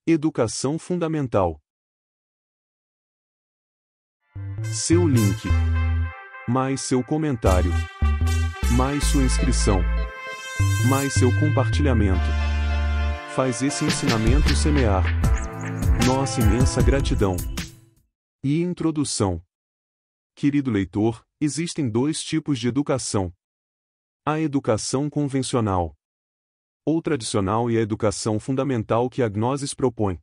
Educação fundamental. Seu link. Mais seu comentário. Mais sua inscrição. Mais seu compartilhamento. Faz esse ensinamento semear. Nossa imensa gratidão. E introdução. Querido leitor, existem dois tipos de educação. A educação convencional, ou tradicional, e a educação fundamental que a Gnosis propõe.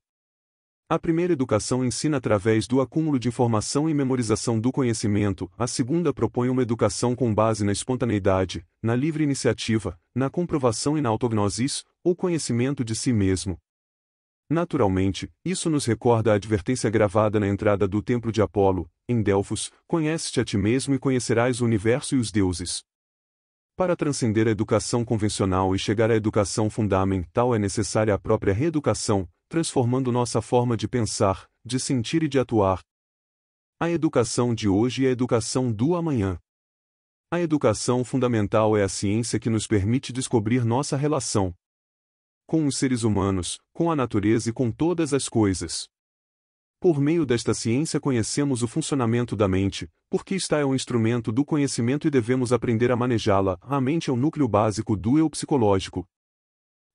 A primeira educação ensina através do acúmulo de informação e memorização do conhecimento, a segunda propõe uma educação com base na espontaneidade, na livre iniciativa, na comprovação e na autognosis, ou conhecimento de si mesmo. Naturalmente, isso nos recorda a advertência gravada na entrada do templo de Apolo, em Delfos: conhece-te a ti mesmo e conhecerás o universo e os deuses. Para transcender a educação convencional e chegar à educação fundamental é necessária a própria reeducação, transformando nossa forma de pensar, de sentir e de atuar. A educação de hoje é a educação do amanhã. A educação fundamental é a ciência que nos permite descobrir nossa relação com os seres humanos, com a natureza e com todas as coisas. Por meio desta ciência conhecemos o funcionamento da mente, porque esta é um instrumento do conhecimento e devemos aprender a manejá-la. A mente é o núcleo básico do eu psicológico.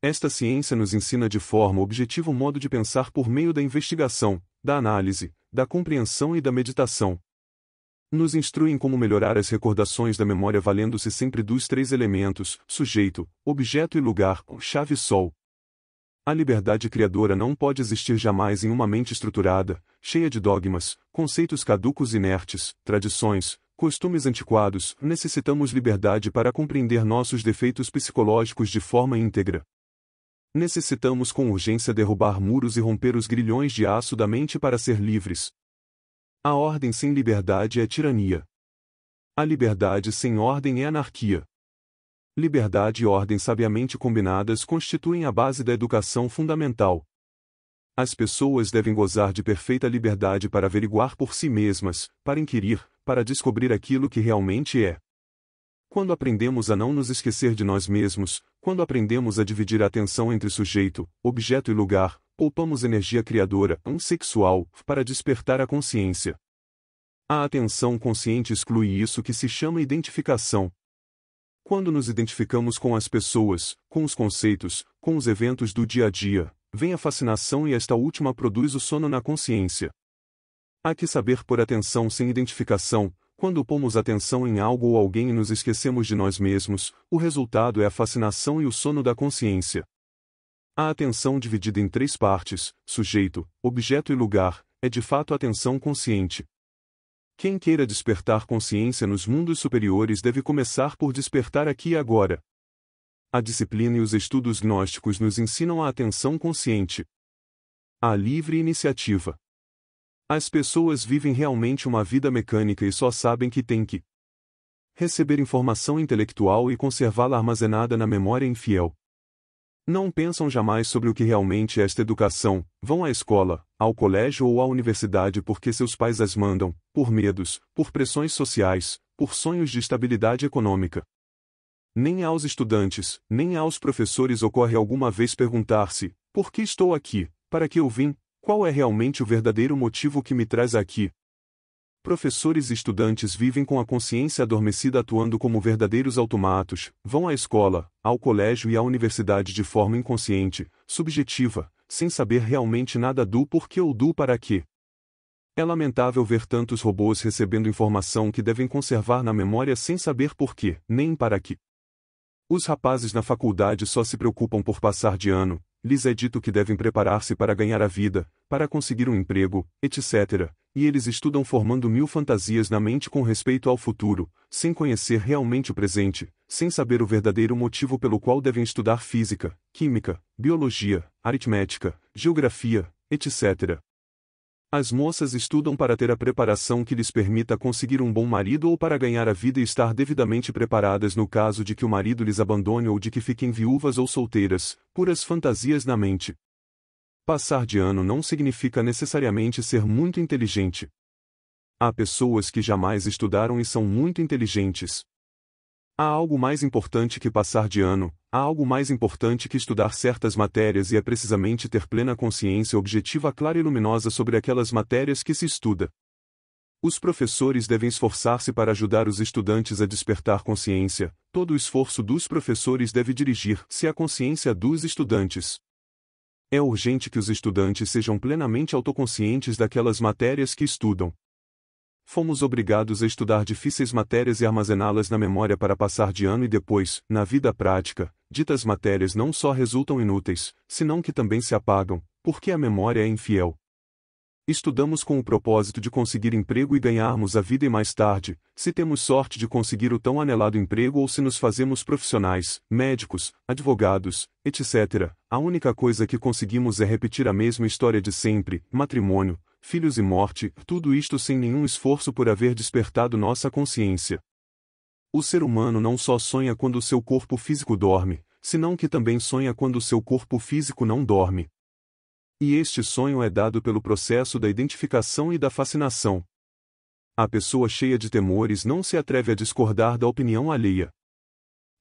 Esta ciência nos ensina de forma objetiva um modo de pensar por meio da investigação, da análise, da compreensão e da meditação. Nos instrui em como melhorar as recordações da memória valendo-se sempre dos três elementos: sujeito, objeto e lugar, chave sol. A liberdade criadora não pode existir jamais em uma mente estruturada, cheia de dogmas, conceitos caducos e inertes, tradições, costumes antiquados. Necessitamos liberdade para compreender nossos defeitos psicológicos de forma íntegra. Necessitamos com urgência derrubar muros e romper os grilhões de aço da mente para ser livres. A ordem sem liberdade é tirania. A liberdade sem ordem é anarquia. Liberdade e ordem sabiamente combinadas constituem a base da educação fundamental. As pessoas devem gozar de perfeita liberdade para averiguar por si mesmas, para inquirir, para descobrir aquilo que realmente é. Quando aprendemos a não nos esquecer de nós mesmos, quando aprendemos a dividir a atenção entre sujeito, objeto e lugar, poupamos energia criadora, sexual, para despertar a consciência. A atenção consciente exclui isso que se chama identificação. Quando nos identificamos com as pessoas, com os conceitos, com os eventos do dia a dia, vem a fascinação e esta última produz o sono na consciência. Há que saber pôr atenção sem identificação. Quando pomos atenção em algo ou alguém e nos esquecemos de nós mesmos, o resultado é a fascinação e o sono da consciência. A atenção dividida em três partes, sujeito, objeto e lugar, é de fato a atenção consciente. Quem queira despertar consciência nos mundos superiores deve começar por despertar aqui e agora. A disciplina e os estudos gnósticos nos ensinam a atenção consciente. A livre iniciativa. As pessoas vivem realmente uma vida mecânica e só sabem que têm que receber informação intelectual e conservá-la armazenada na memória infiel. Não pensam jamais sobre o que realmente é esta educação, vão à escola, ao colégio ou à universidade porque seus pais as mandam, por medos, por pressões sociais, por sonhos de estabilidade econômica. Nem aos estudantes, nem aos professores ocorre alguma vez perguntar-se: por que estou aqui? Para que eu vim? Qual é realmente o verdadeiro motivo que me traz aqui? Professores e estudantes vivem com a consciência adormecida atuando como verdadeiros automatos, vão à escola, ao colégio e à universidade de forma inconsciente, subjetiva, sem saber realmente nada do porquê ou do para quê. É lamentável ver tantos robôs recebendo informação que devem conservar na memória sem saber porquê, nem para quê. Os rapazes na faculdade só se preocupam por passar de ano, lhes é dito que devem preparar-se para ganhar a vida, para conseguir um emprego, etc., e eles estudam formando mil fantasias na mente com respeito ao futuro, sem conhecer realmente o presente, sem saber o verdadeiro motivo pelo qual devem estudar física, química, biologia, aritmética, geografia, etc. As moças estudam para ter a preparação que lhes permita conseguir um bom marido ou para ganhar a vida e estar devidamente preparadas no caso de que o marido lhes abandone ou de que fiquem viúvas ou solteiras, puras fantasias na mente. Passar de ano não significa necessariamente ser muito inteligente. Há pessoas que jamais estudaram e são muito inteligentes. Há algo mais importante que passar de ano, há algo mais importante que estudar certas matérias e é precisamente ter plena consciência objetiva clara e luminosa sobre aquelas matérias que se estuda. Os professores devem esforçar-se para ajudar os estudantes a despertar consciência, todo o esforço dos professores deve dirigir-se à consciência dos estudantes. É urgente que os estudantes sejam plenamente autoconscientes daquelas matérias que estudam. Fomos obrigados a estudar difíceis matérias e armazená-las na memória para passar de ano e depois, na vida prática, ditas matérias não só resultam inúteis, senão que também se apagam, porque a memória é infiel. Estudamos com o propósito de conseguir emprego e ganharmos a vida e mais tarde, se temos sorte de conseguir o tão anelado emprego ou se nos fazemos profissionais, médicos, advogados, etc., a única coisa que conseguimos é repetir a mesma história de sempre, matrimônio, filhos e morte, tudo isto sem nenhum esforço por haver despertado nossa consciência. O ser humano não só sonha quando o seu corpo físico dorme, senão que também sonha quando o seu corpo físico não dorme. E este sonho é dado pelo processo da identificação e da fascinação. A pessoa cheia de temores não se atreve a discordar da opinião alheia.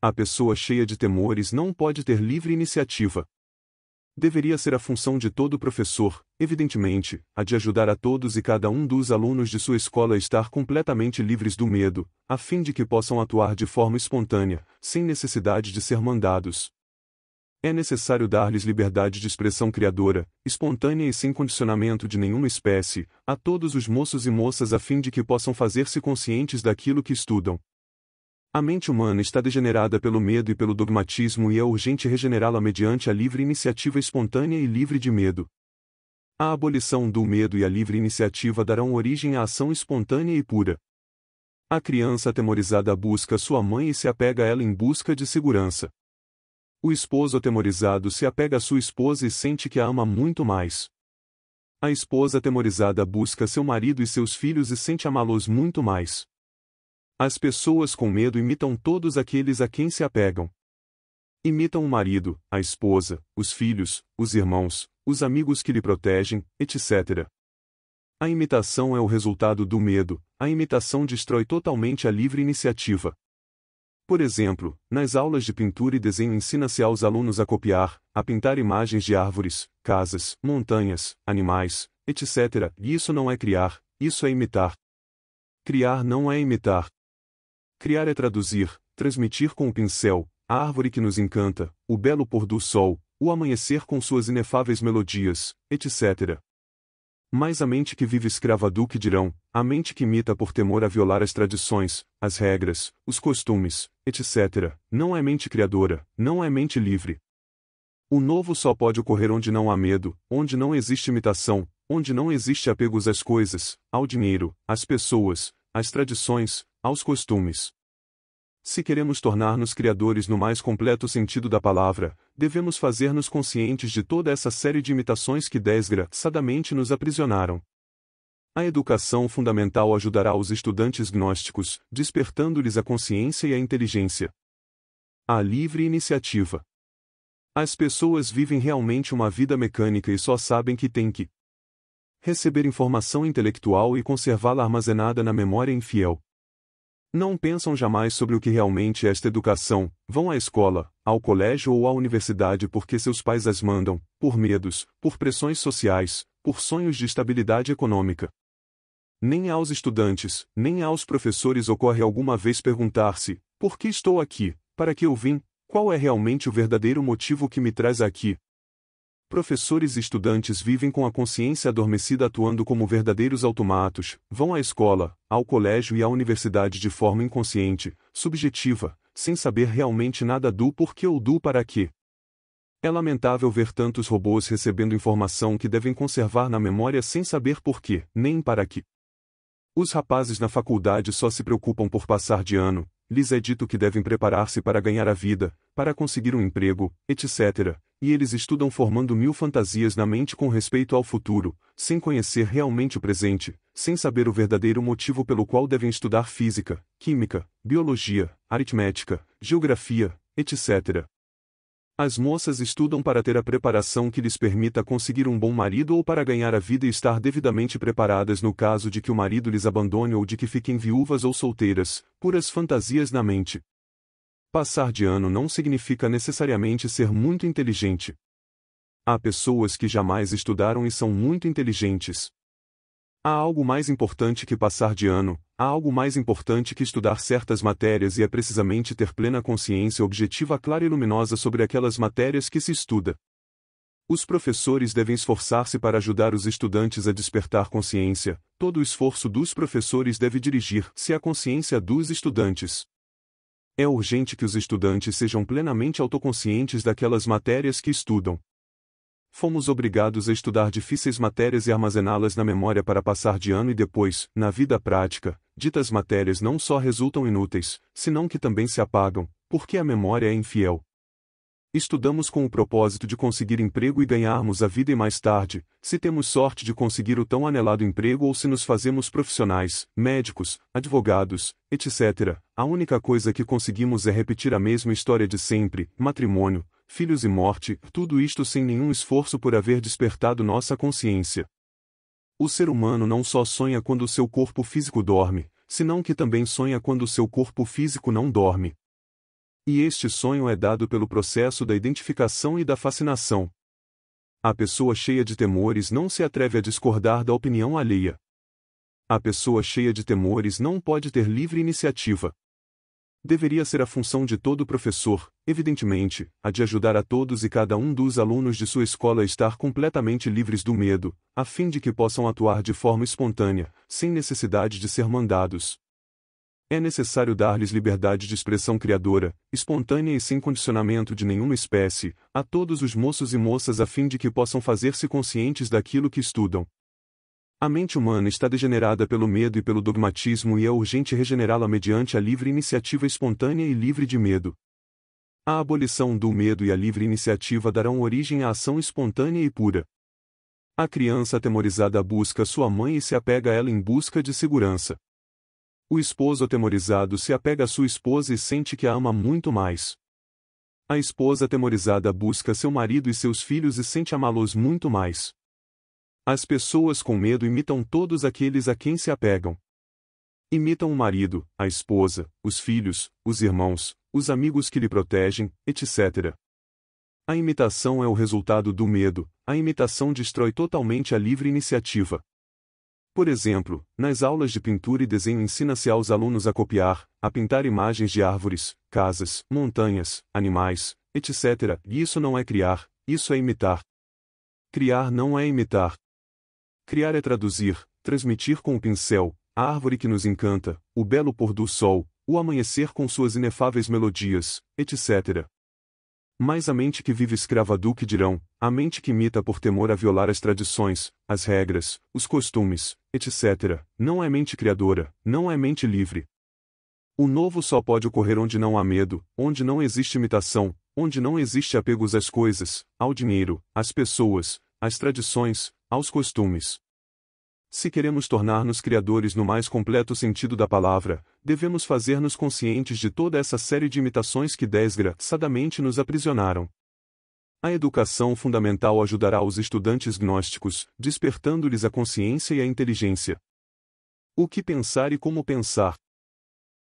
A pessoa cheia de temores não pode ter livre iniciativa. Deveria ser a função de todo professor, evidentemente, a de ajudar a todos e cada um dos alunos de sua escola a estar completamente livres do medo, a fim de que possam atuar de forma espontânea, sem necessidade de ser mandados. É necessário dar-lhes liberdade de expressão criadora, espontânea e sem condicionamento de nenhuma espécie, a todos os moços e moças a fim de que possam fazer-se conscientes daquilo que estudam. A mente humana está degenerada pelo medo e pelo dogmatismo e é urgente regenerá-la mediante a livre iniciativa espontânea e livre de medo. A abolição do medo e a livre iniciativa darão origem à ação espontânea e pura. A criança atemorizada busca sua mãe e se apega a ela em busca de segurança. O esposo atemorizado se apega à sua esposa e sente que a ama muito mais. A esposa atemorizada busca seu marido e seus filhos e sente amá-los muito mais. As pessoas com medo imitam todos aqueles a quem se apegam. Imitam o marido, a esposa, os filhos, os irmãos, os amigos que lhe protegem, etc. A imitação é o resultado do medo, a imitação destrói totalmente a livre iniciativa. Por exemplo, nas aulas de pintura e desenho ensina-se aos alunos a copiar, a pintar imagens de árvores, casas, montanhas, animais, etc. E isso não é criar, isso é imitar. Criar não é imitar. Criar é traduzir, transmitir com o pincel, a árvore que nos encanta, o belo pôr do sol, o amanhecer com suas inefáveis melodias, etc. Mas a mente que vive escrava do que dirão, a mente que imita por temor a violar as tradições, as regras, os costumes, etc., não é mente criadora, não é mente livre. O novo só pode ocorrer onde não há medo, onde não existe imitação, onde não existe apegos às coisas, ao dinheiro, às pessoas, às tradições, aos costumes. Se queremos tornar-nos criadores no mais completo sentido da palavra, devemos fazer-nos conscientes de toda essa série de imitações que desgraçadamente nos aprisionaram. A educação fundamental ajudará os estudantes gnósticos, despertando-lhes a consciência e a inteligência. A livre iniciativa. As pessoas vivem realmente uma vida mecânica e só sabem que têm que receber informação intelectual e conservá-la armazenada na memória infiel. Não pensam jamais sobre o que realmente é esta educação, vão à escola, ao colégio ou à universidade porque seus pais as mandam, por medos, por pressões sociais, por sonhos de estabilidade econômica. Nem aos estudantes, nem aos professores ocorre alguma vez perguntar-se, por que estou aqui, para que eu vim, qual é realmente o verdadeiro motivo que me traz aqui? Professores e estudantes vivem com a consciência adormecida atuando como verdadeiros automatos, vão à escola, ao colégio e à universidade de forma inconsciente, subjetiva, sem saber realmente nada do porquê ou do para quê. É lamentável ver tantos robôs recebendo informação que devem conservar na memória sem saber porquê, nem para quê. Os rapazes na faculdade só se preocupam por passar de ano, lhes é dito que devem preparar-se para ganhar a vida, para conseguir um emprego, etc., e eles estudam formando mil fantasias na mente com respeito ao futuro, sem conhecer realmente o presente, sem saber o verdadeiro motivo pelo qual devem estudar física, química, biologia, aritmética, geografia, etc. As moças estudam para ter a preparação que lhes permita conseguir um bom marido ou para ganhar a vida e estar devidamente preparadas no caso de que o marido lhes abandone ou de que fiquem viúvas ou solteiras, puras fantasias na mente. Passar de ano não significa necessariamente ser muito inteligente. Há pessoas que jamais estudaram e são muito inteligentes. Há algo mais importante que passar de ano, há algo mais importante que estudar certas matérias e é precisamente ter plena consciência objetiva clara e luminosa sobre aquelas matérias que se estuda. Os professores devem esforçar-se para ajudar os estudantes a despertar consciência, todo o esforço dos professores deve dirigir-se à consciência dos estudantes. É urgente que os estudantes sejam plenamente autoconscientes daquelas matérias que estudam. Fomos obrigados a estudar difíceis matérias e armazená-las na memória para passar de ano e depois, na vida prática, ditas matérias não só resultam inúteis, senão que também se apagam, porque a memória é infiel. Estudamos com o propósito de conseguir emprego e ganharmos a vida e mais tarde, se temos sorte de conseguir o tão anelado emprego ou se nos fazemos profissionais, médicos, advogados, etc., a única coisa que conseguimos é repetir a mesma história de sempre, matrimônio, filhos e morte, tudo isto sem nenhum esforço por haver despertado nossa consciência. O ser humano não só sonha quando o seu corpo físico dorme, senão que também sonha quando o seu corpo físico não dorme. E este sonho é dado pelo processo da identificação e da fascinação. A pessoa cheia de temores não se atreve a discordar da opinião alheia. A pessoa cheia de temores não pode ter livre iniciativa. Deveria ser a função de todo professor, evidentemente, a de ajudar a todos e cada um dos alunos de sua escola a estar completamente livres do medo, a fim de que possam atuar de forma espontânea, sem necessidade de ser mandados. É necessário dar-lhes liberdade de expressão criadora, espontânea e sem condicionamento de nenhuma espécie, a todos os moços e moças a fim de que possam fazer-se conscientes daquilo que estudam. A mente humana está degenerada pelo medo e pelo dogmatismo e é urgente regenerá-la mediante a livre iniciativa espontânea e livre de medo. A abolição do medo e a livre iniciativa darão origem à ação espontânea e pura. A criança atemorizada busca sua mãe e se apega a ela em busca de segurança. O esposo atemorizado se apega à sua esposa e sente que a ama muito mais. A esposa atemorizada busca seu marido e seus filhos e sente amá-los muito mais. As pessoas com medo imitam todos aqueles a quem se apegam. Imitam o marido, a esposa, os filhos, os irmãos, os amigos que lhe protegem, etc. A imitação é o resultado do medo, a imitação destrói totalmente a livre iniciativa. Por exemplo, nas aulas de pintura e desenho ensina-se aos alunos a copiar, a pintar imagens de árvores, casas, montanhas, animais, etc. E isso não é criar, isso é imitar. Criar não é imitar. Criar é traduzir, transmitir com o pincel, a árvore que nos encanta, o belo pôr do sol, o amanhecer com suas inefáveis melodias, etc. Mas a mente que vive escrava do que dirão, a mente que imita por temor a violar as tradições, as regras, os costumes, etc., não é mente criadora, não é mente livre. O novo só pode ocorrer onde não há medo, onde não existe imitação, onde não existe apegos às coisas, ao dinheiro, às pessoas, às tradições, aos costumes. Se queremos tornar-nos criadores no mais completo sentido da palavra, devemos fazer-nos conscientes de toda essa série de imitações que desgraçadamente nos aprisionaram. A educação fundamental ajudará os estudantes gnósticos, despertando-lhes a consciência e a inteligência. O que pensar e como pensar?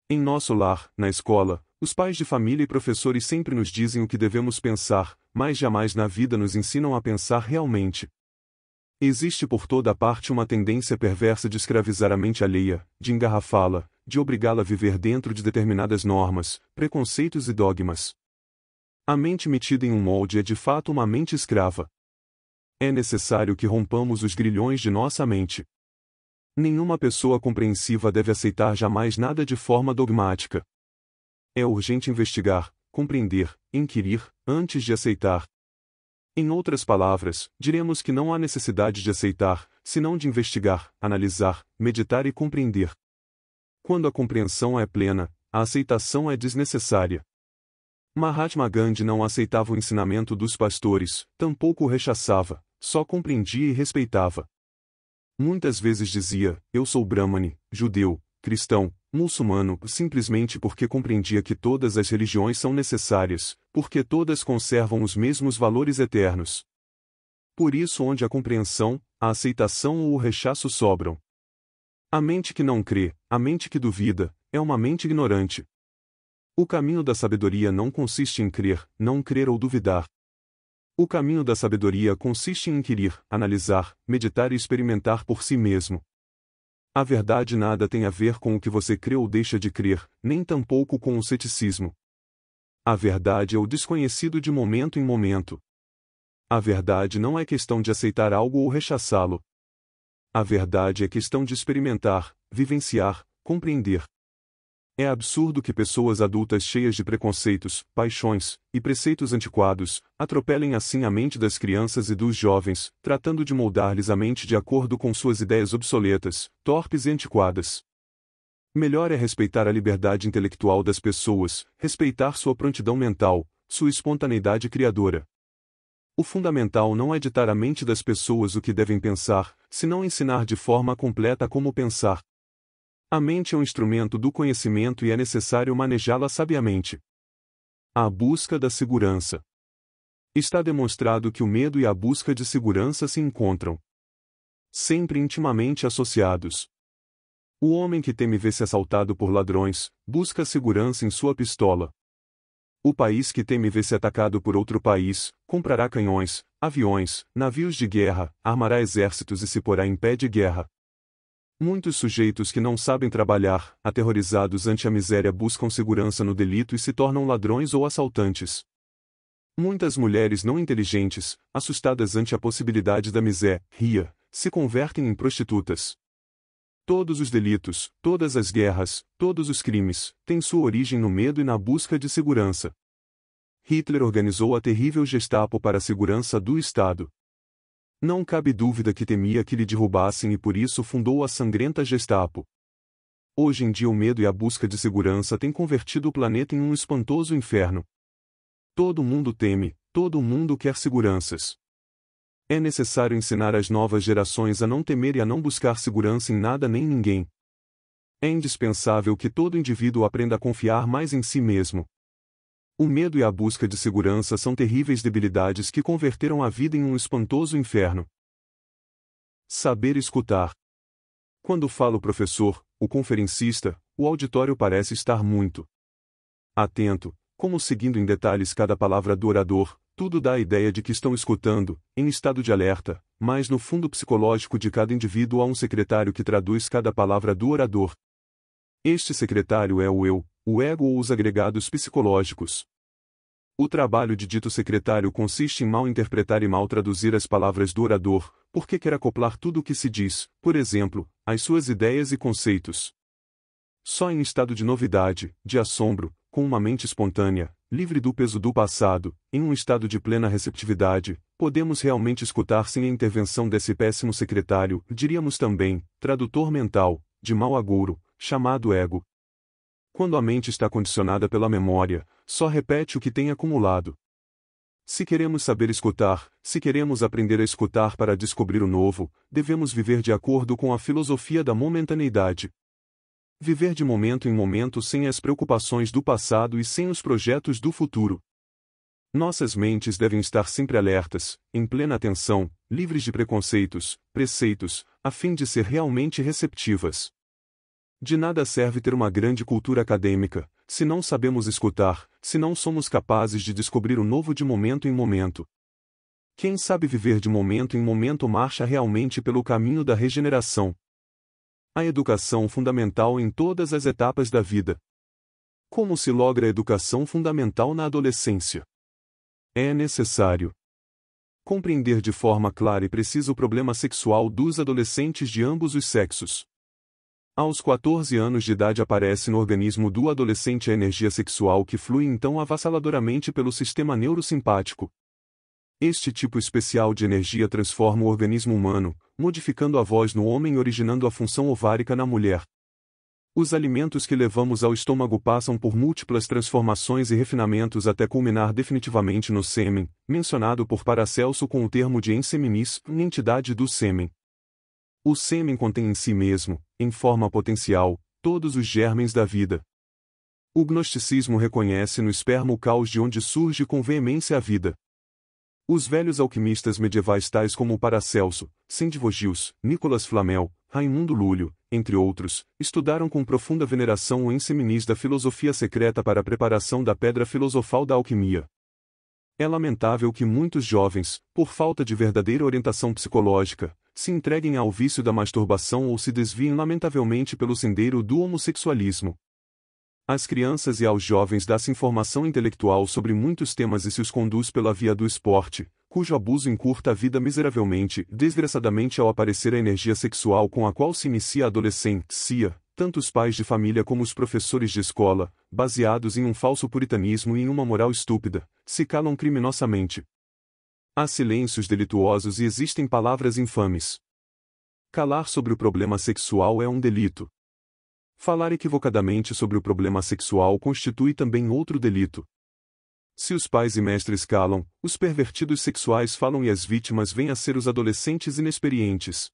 Em nosso lar, na escola, os pais de família e professores sempre nos dizem o que devemos pensar, mas jamais na vida nos ensinam a pensar realmente. Existe por toda a parte uma tendência perversa de escravizar a mente alheia, de engarrafá-la, de obrigá-la a viver dentro de determinadas normas, preconceitos e dogmas. A mente metida em um molde é de fato uma mente escrava. É necessário que rompamos os grilhões de nossa mente. Nenhuma pessoa compreensiva deve aceitar jamais nada de forma dogmática. É urgente investigar, compreender, inquirir, antes de aceitar. Em outras palavras, diremos que não há necessidade de aceitar, senão de investigar, analisar, meditar e compreender. Quando a compreensão é plena, a aceitação é desnecessária. Mahatma Gandhi não aceitava o ensinamento dos pastores, tampouco o rechaçava, só compreendia e respeitava. Muitas vezes dizia, eu sou brahmane, judeu, cristão, muçulmano, simplesmente porque compreendia que todas as religiões são necessárias, porque todas conservam os mesmos valores eternos. Por isso, onde a compreensão, a aceitação ou o rechaço sobram. A mente que não crê, a mente que duvida, é uma mente ignorante. O caminho da sabedoria não consiste em crer, não crer ou duvidar. O caminho da sabedoria consiste em inquirir, analisar, meditar e experimentar por si mesmo. A verdade nada tem a ver com o que você crê ou deixa de crer, nem tampouco com o ceticismo. A verdade é o desconhecido de momento em momento. A verdade não é questão de aceitar algo ou rechaçá-lo. A verdade é questão de experimentar, vivenciar, compreender. É absurdo que pessoas adultas cheias de preconceitos, paixões e preceitos antiquados atropelem assim a mente das crianças e dos jovens, tratando de moldar-lhes a mente de acordo com suas ideias obsoletas, torpes e antiquadas. Melhor é respeitar a liberdade intelectual das pessoas, respeitar sua prontidão mental, sua espontaneidade criadora. O fundamental não é ditar à mente das pessoas o que devem pensar, senão ensinar de forma completa como pensar. A mente é um instrumento do conhecimento e é necessário manejá-la sabiamente. A busca da segurança. Está demonstrado que o medo e a busca de segurança se encontram sempre intimamente associados. O homem que teme ver-se assaltado por ladrões, busca segurança em sua pistola. O país que teme ver-se atacado por outro país, comprará canhões, aviões, navios de guerra, armará exércitos e se porá em pé de guerra. Muitos sujeitos que não sabem trabalhar, aterrorizados ante a miséria, buscam segurança no delito e se tornam ladrões ou assaltantes. Muitas mulheres não inteligentes, assustadas ante a possibilidade da miséria, se convertem em prostitutas. Todos os delitos, todas as guerras, todos os crimes, têm sua origem no medo e na busca de segurança. Hitler organizou a terrível Gestapo para a segurança do Estado. Não cabe dúvida que temia que lhe derrubassem e por isso fundou a sangrenta Gestapo. Hoje em dia o medo e a busca de segurança têm convertido o planeta em um espantoso inferno. Todo mundo teme, todo mundo quer seguranças. É necessário ensinar as novas gerações a não temer e a não buscar segurança em nada nem ninguém. É indispensável que todo indivíduo aprenda a confiar mais em si mesmo. O medo e a busca de segurança são terríveis debilidades que converteram a vida em um espantoso inferno. Saber escutar. Quando fala o professor, o conferencista, o auditório parece estar muito atento, como seguindo em detalhes cada palavra do orador, tudo dá a ideia de que estão escutando, em estado de alerta, mas no fundo psicológico de cada indivíduo há um secretário que traduz cada palavra do orador. Este secretário é o eu, o ego ou os agregados psicológicos. O trabalho de dito secretário consiste em mal interpretar e mal traduzir as palavras do orador, porque quer acoplar tudo o que se diz, por exemplo, às suas ideias e conceitos. Só em estado de novidade, de assombro, com uma mente espontânea, livre do peso do passado, em um estado de plena receptividade, podemos realmente escutar sem a intervenção desse péssimo secretário, diríamos também, tradutor mental, de mau agouro, chamado ego. Quando a mente está condicionada pela memória, só repete o que tem acumulado. Se queremos saber escutar, se queremos aprender a escutar para descobrir o novo, devemos viver de acordo com a filosofia da momentaneidade. Viver de momento em momento sem as preocupações do passado e sem os projetos do futuro. Nossas mentes devem estar sempre alertas, em plena atenção, livres de preconceitos, preceitos, a fim de ser realmente receptivas. De nada serve ter uma grande cultura acadêmica, se não sabemos escutar, se não somos capazes de descobrir o novo de momento em momento. Quem sabe viver de momento em momento marcha realmente pelo caminho da regeneração. A educação fundamental em todas as etapas da vida. Como se logra a educação fundamental na adolescência? É necessário compreender de forma clara e precisa o problema sexual dos adolescentes de ambos os sexos. Aos 14 anos de idade aparece no organismo do adolescente a energia sexual que flui então avassaladoramente pelo sistema neurosimpático. Este tipo especial de energia transforma o organismo humano, modificando a voz no homem e originando a função ovárica na mulher. Os alimentos que levamos ao estômago passam por múltiplas transformações e refinamentos até culminar definitivamente no sêmen, mencionado por Paracelso com o termo de enseminis, entidade do sêmen. O sêmen contém em si mesmo, em forma potencial, todos os germens da vida. O gnosticismo reconhece no esperma o caos de onde surge com veemência a vida. Os velhos alquimistas medievais tais como Paracelso, Sandivogius, Nicolas Flamel, Raimundo Lúlio, entre outros, estudaram com profunda veneração o enseminis da filosofia secreta para a preparação da pedra filosofal da alquimia. É lamentável que muitos jovens, por falta de verdadeira orientação psicológica, se entreguem ao vício da masturbação ou se desviem lamentavelmente pelo sendeiro do homossexualismo. Às crianças e aos jovens dá-se informação intelectual sobre muitos temas e se os conduz pela via do esporte, cujo abuso encurta a vida miseravelmente, desgraçadamente ao aparecer a energia sexual com a qual se inicia a adolescência, tanto os pais de família como os professores de escola, baseados em um falso puritanismo e em uma moral estúpida, se calam criminosamente. Há silêncios delituosos e existem palavras infames. Calar sobre o problema sexual é um delito. Falar equivocadamente sobre o problema sexual constitui também outro delito. Se os pais e mestres calam, os pervertidos sexuais falam e as vítimas vêm a ser os adolescentes inexperientes.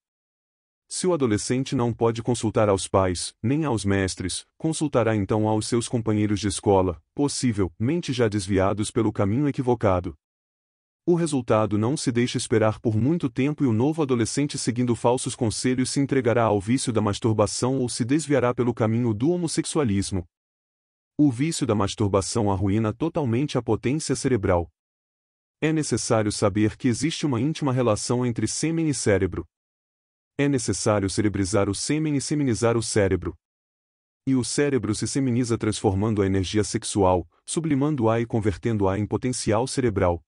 Se o adolescente não pode consultar aos pais, nem aos mestres, consultará então aos seus companheiros de escola, possivelmente já desviados pelo caminho equivocado. O resultado não se deixa esperar por muito tempo e o novo adolescente seguindo falsos conselhos se entregará ao vício da masturbação ou se desviará pelo caminho do homossexualismo. O vício da masturbação arruína totalmente a potência cerebral. É necessário saber que existe uma íntima relação entre sêmen e cérebro. É necessário cerebrizar o sêmen e seminizar o cérebro. E o cérebro se seminiza transformando a energia sexual, sublimando-a e convertendo-a em potencial cerebral.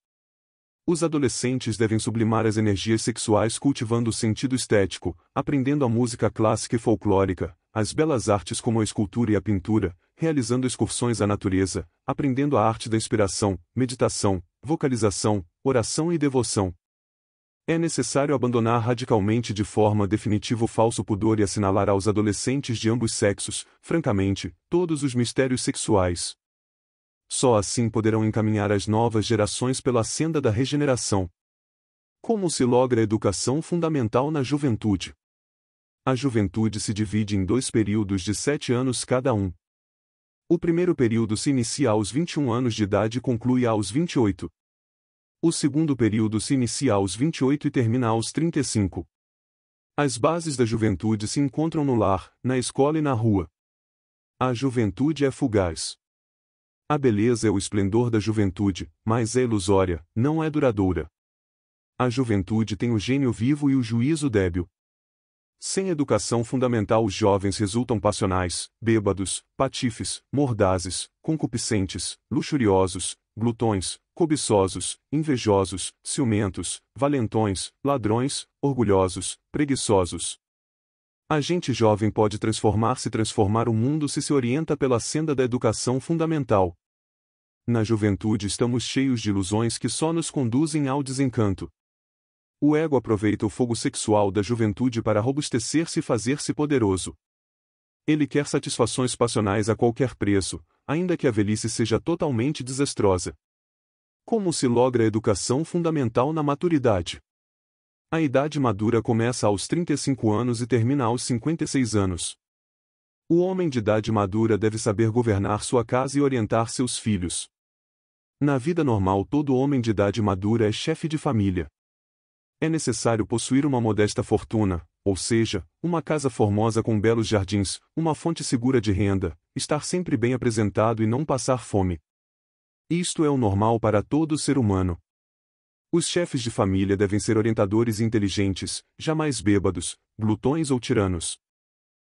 Os adolescentes devem sublimar as energias sexuais cultivando o sentido estético, aprendendo a música clássica e folclórica, as belas artes como a escultura e a pintura, realizando excursões à natureza, aprendendo a arte da inspiração, meditação, vocalização, oração e devoção. É necessário abandonar radicalmente de forma definitiva o falso pudor e assinalar aos adolescentes de ambos sexos, francamente, todos os mistérios sexuais. Só assim poderão encaminhar as novas gerações pela senda da regeneração. Como se logra a educação fundamental na juventude? A juventude se divide em 2 períodos de 7 anos cada um. O primeiro período se inicia aos 21 anos de idade e conclui aos 28. O segundo período se inicia aos 28 e termina aos 35. As bases da juventude se encontram no lar, na escola e na rua. A juventude é fugaz. A beleza é o esplendor da juventude, mas é ilusória, não é duradoura. A juventude tem o gênio vivo e o juízo débil. Sem educação fundamental os jovens resultam passionais, bêbados, patifes, mordazes, concupiscentes, luxuriosos, glutões, cobiçosos, invejosos, ciumentos, valentões, ladrões, orgulhosos, preguiçosos. A gente jovem pode transformar-se e transformar o mundo se orienta pela senda da educação fundamental. Na juventude estamos cheios de ilusões que só nos conduzem ao desencanto. O ego aproveita o fogo sexual da juventude para robustecer-se e fazer-se poderoso. Ele quer satisfações passionais a qualquer preço, ainda que a velhice seja totalmente desastrosa. Como se logra a educação fundamental na maturidade? A idade madura começa aos 35 anos e termina aos 56 anos. O homem de idade madura deve saber governar sua casa e orientar seus filhos. Na vida normal todo homem de idade madura é chefe de família. É necessário possuir uma modesta fortuna, ou seja, uma casa formosa com belos jardins, uma fonte segura de renda, estar sempre bem apresentado e não passar fome. Isto é o normal para todo ser humano. Os chefes de família devem ser orientadores inteligentes, jamais bêbados, glutões ou tiranos.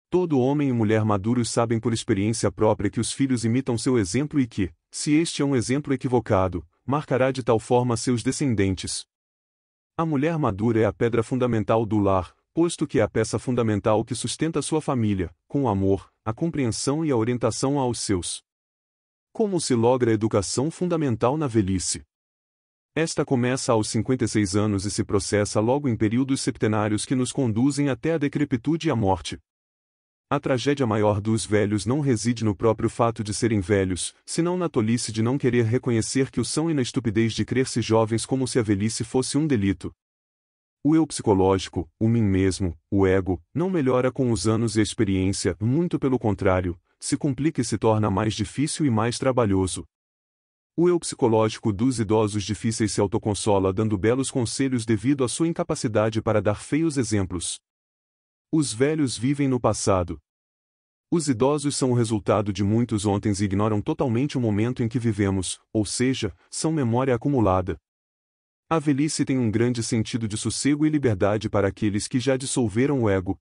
Todo homem e mulher maduros sabem por experiência própria que os filhos imitam seu exemplo e que, se este é um exemplo equivocado, marcará de tal forma seus descendentes. A mulher madura é a pedra fundamental do lar, posto que é a peça fundamental que sustenta sua família, com o amor, a compreensão e a orientação aos seus. Como se logra a educação fundamental na velhice? Esta começa aos 56 anos e se processa logo em períodos septenários que nos conduzem até a decrepitude e a morte. A tragédia maior dos velhos não reside no próprio fato de serem velhos, senão na tolice de não querer reconhecer que o são e na estupidez de crer-se jovens como se a velhice fosse um delito. O eu psicológico, o mim mesmo, o ego, não melhora com os anos e a experiência, muito pelo contrário, se complica e se torna mais difícil e mais trabalhoso. O eu psicológico dos idosos difíceis se autoconsola dando belos conselhos devido à sua incapacidade para dar feios exemplos. Os velhos vivem no passado. Os idosos são o resultado de muitos ontens e ignoram totalmente o momento em que vivemos, ou seja, são memória acumulada. A velhice tem um grande sentido de sossego e liberdade para aqueles que já dissolveram o ego.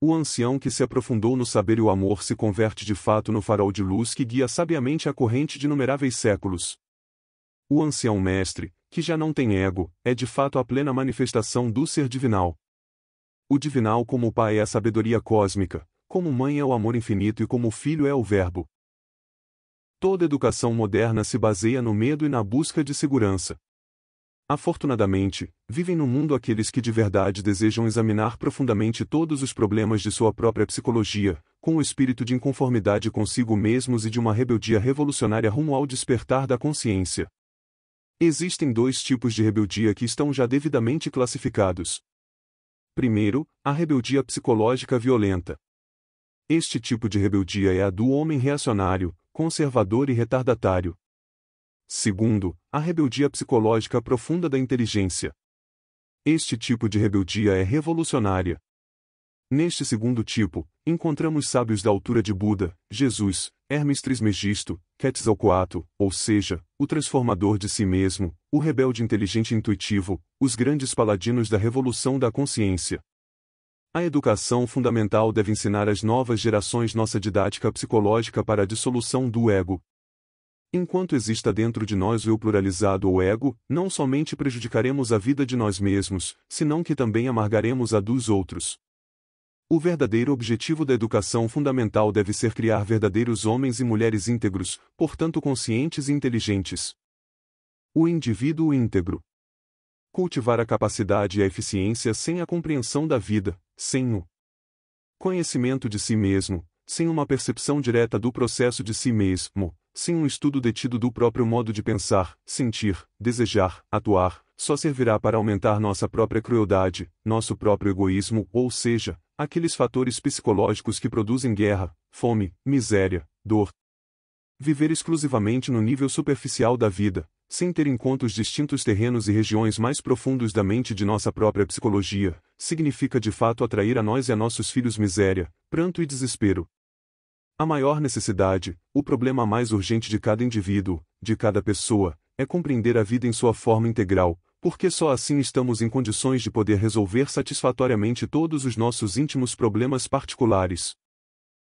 O ancião que se aprofundou no saber e o amor se converte de fato no farol de luz que guia sabiamente a corrente de inumeráveis séculos. O ancião mestre, que já não tem ego, é de fato a plena manifestação do ser divinal. O divinal como pai é a sabedoria cósmica, como mãe é o amor infinito e como filho é o verbo. Toda educação moderna se baseia no medo e na busca de segurança. Afortunadamente, vivem no mundo aqueles que de verdade desejam examinar profundamente todos os problemas de sua própria psicologia, com o espírito de inconformidade consigo mesmos e de uma rebeldia revolucionária rumo ao despertar da consciência. Existem dois tipos de rebeldia que estão já devidamente classificados. Primeiro, a rebeldia psicológica violenta. Este tipo de rebeldia é a do homem reacionário, conservador e retardatário. Segundo, a rebeldia psicológica profunda da inteligência. Este tipo de rebeldia é revolucionária. Neste segundo tipo, encontramos sábios da altura de Buda, Jesus, Hermes Trismegisto, Quetzalcoatl, ou seja, o transformador de si mesmo, o rebelde inteligente e intuitivo, os grandes paladinos da revolução da consciência. A educação fundamental deve ensinar às novas gerações nossa didática psicológica para a dissolução do ego. Enquanto exista dentro de nós o eu pluralizado ou ego, não somente prejudicaremos a vida de nós mesmos, senão que também amargaremos a dos outros. O verdadeiro objetivo da educação fundamental deve ser criar verdadeiros homens e mulheres íntegros, portanto conscientes e inteligentes. O indivíduo íntegro. Cultivar a capacidade e a eficiência sem a compreensão da vida, sem o conhecimento de si mesmo, sem uma percepção direta do processo de si mesmo, sem um estudo detido do próprio modo de pensar, sentir, desejar, atuar, só servirá para aumentar nossa própria crueldade, nosso próprio egoísmo, ou seja, aqueles fatores psicológicos que produzem guerra, fome, miséria, dor. Viver exclusivamente no nível superficial da vida, sem ter em conta os distintos terrenos e regiões mais profundos da mente de nossa própria psicologia, significa de fato atrair a nós e a nossos filhos miséria, pranto e desespero. A maior necessidade, o problema mais urgente de cada indivíduo, de cada pessoa, é compreender a vida em sua forma integral, porque só assim estamos em condições de poder resolver satisfatoriamente todos os nossos íntimos problemas particulares.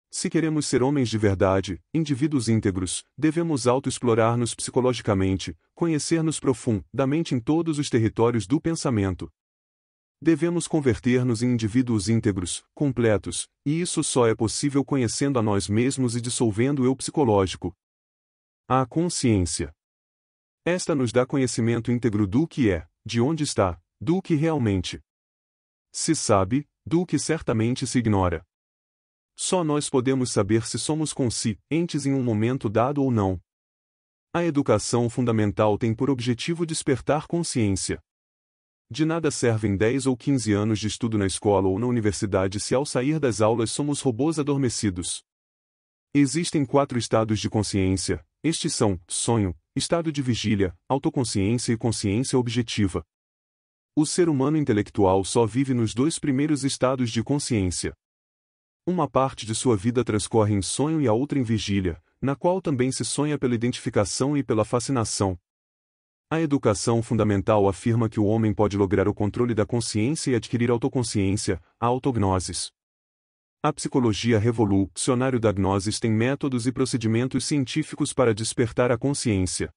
Se queremos ser homens de verdade, indivíduos íntegros, devemos autoexplorar-nos psicologicamente, conhecer-nos profundamente em todos os territórios do pensamento. Devemos converter-nos em indivíduos íntegros, completos, e isso só é possível conhecendo a nós mesmos e dissolvendo o eu psicológico. A consciência. Esta nos dá conhecimento íntegro do que é, de onde está, do que realmente se sabe, do que certamente se ignora. Só nós podemos saber se somos conscientes em um momento dado ou não. A educação fundamental tem por objetivo despertar consciência. De nada servem 10 ou 15 anos de estudo na escola ou na universidade se ao sair das aulas somos robôs adormecidos. Existem 4 estados de consciência, estes são, sonho, estado de vigília, autoconsciência e consciência objetiva. O ser humano intelectual só vive nos 2 primeiros estados de consciência. Uma parte de sua vida transcorre em sonho e a outra em vigília, na qual também se sonha pela identificação e pela fascinação. A educação fundamental afirma que o homem pode lograr o controle da consciência e adquirir autoconsciência, a autognosis. A psicologia revolucionária da gnosis tem métodos e procedimentos científicos para despertar a consciência.